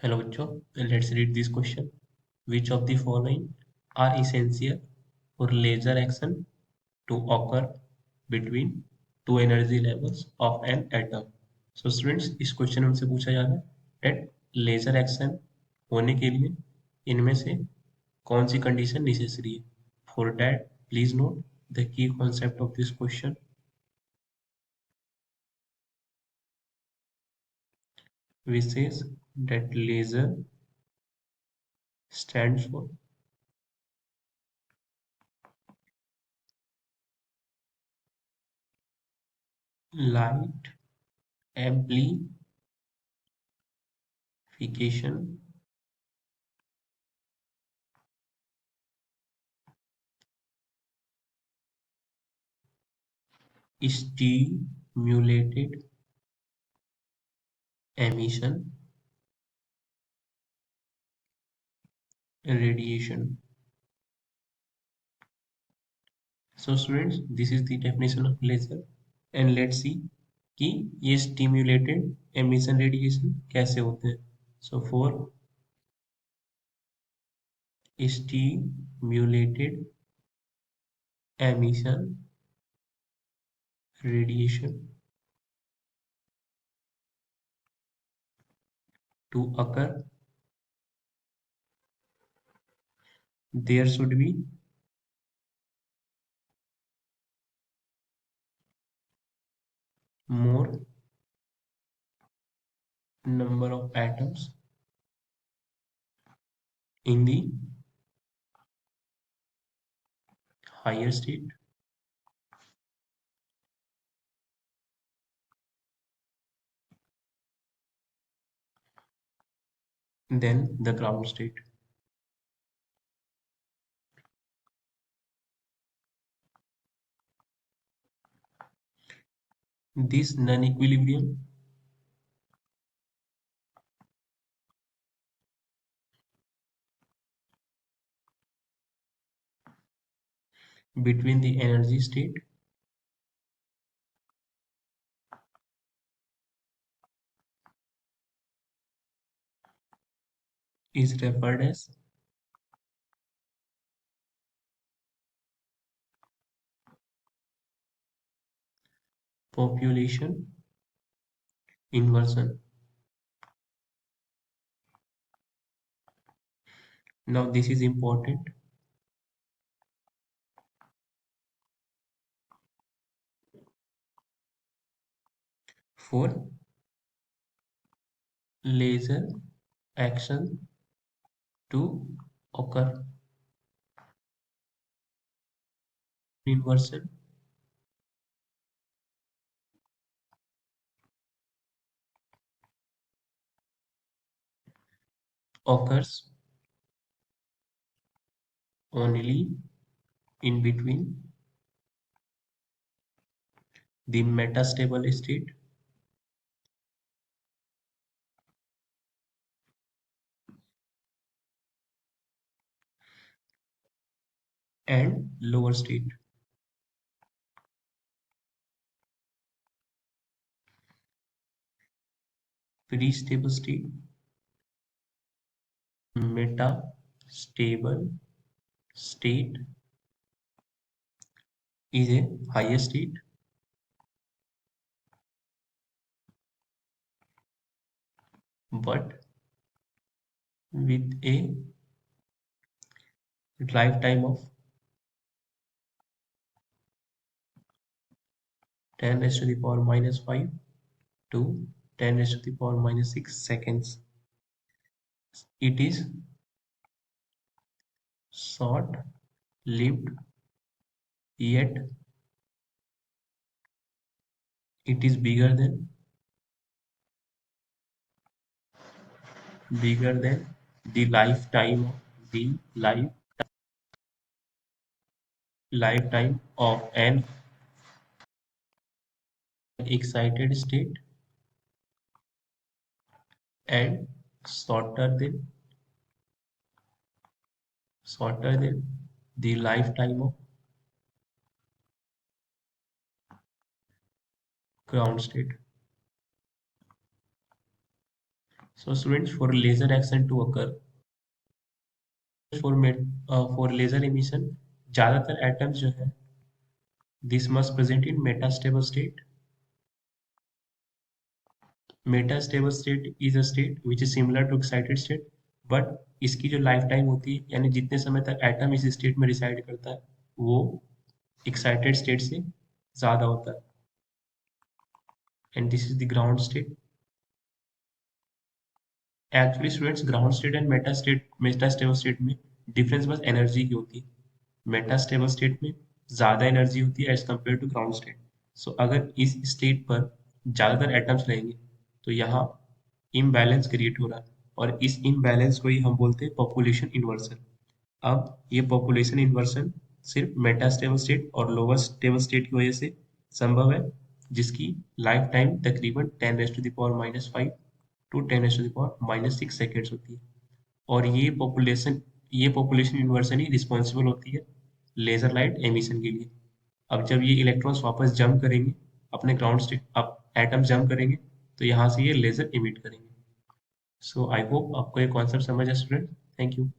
Hello बच्चों, let's read this question. Which of the following are essential for laser action to occur between two energy levels of an atom? So students, इस question में हमसे पूछा जा रहा है that laser action होने के लिए इनमें से कौन सी कंडीशन नेसेसरी है? For that, please note the key concept of this question, which says that laser stands for light amplification stimulated emission radiation. So students, this is the definition of laser and let's see कि ये stimulated emission radiation कैसे होते हैं. So for stimulated emission radiation to occur, there should be more number of atoms in the higher state than the ground state. This non-equilibrium between the energy state is referred as population inversion. Now this is important for laser action to occur. Inversion occurs only in between the metastable state and lower state. Pre-stable state, metastable state is a higher state but with a lifetime of 10 raised to the power minus 5 to 10 raised to the power minus 6 seconds. It is short lived, yet it is bigger than the lifetime of the lifetime of an excited state and shorter than the lifetime of ground state. So students, for laser action to occur, for laser emission, ज्यादातर atoms जो है, this must present in metastable state. Metastable state is a state which is similar to excited state, but इसकी जो life time होती है, यानी जितने समय तक एटम इस स्टेट में रिसाइड करता है, वो एक्साइटेड स्टेट से ज्यादा होता है. And this is the ground state. Actually students, ground state and metastable state में डिफरेंस बस एनर्जी की होती है. मेटास्टेबल स्टेट में ज्यादा एनर्जी होती है as compared to ground state. So अगर इस स्टेट पर ज्यादातर एटम्स रहेंगे तो यहाँ इम्बैलेंस क्रिएट हो रहा है, और इस इम्बैलेंस को ही हम बोलते हैं पॉपुलेशन इन्वर्सन. अब ये पॉपुलेशन इन्वर्सन सिर्फ मेटास्टेबल स्टेट और लोअर स्टेबल स्टेट की वजह से संभव है, जिसकी लाइफ टाइम तकरीबन 10⁻⁻5 टू 10⁻⁻6 सेकेंड्स होती है. और ये पॉपुलेशन इन्वर्सन ही रिस्पॉन्सिबल होती है लेजर लाइट एमिशन के लिए. अब जब ये इलेक्ट्रॉन्स वापस जंप करेंगे अपने ग्राउंड स्टेट, अब एटम जंप करेंगे तो यहाँ से ये लेजर इमिट करेंगे. सो आई होप आपको ये कॉन्सेप्ट समझ है स्टूडेंट. Thank you.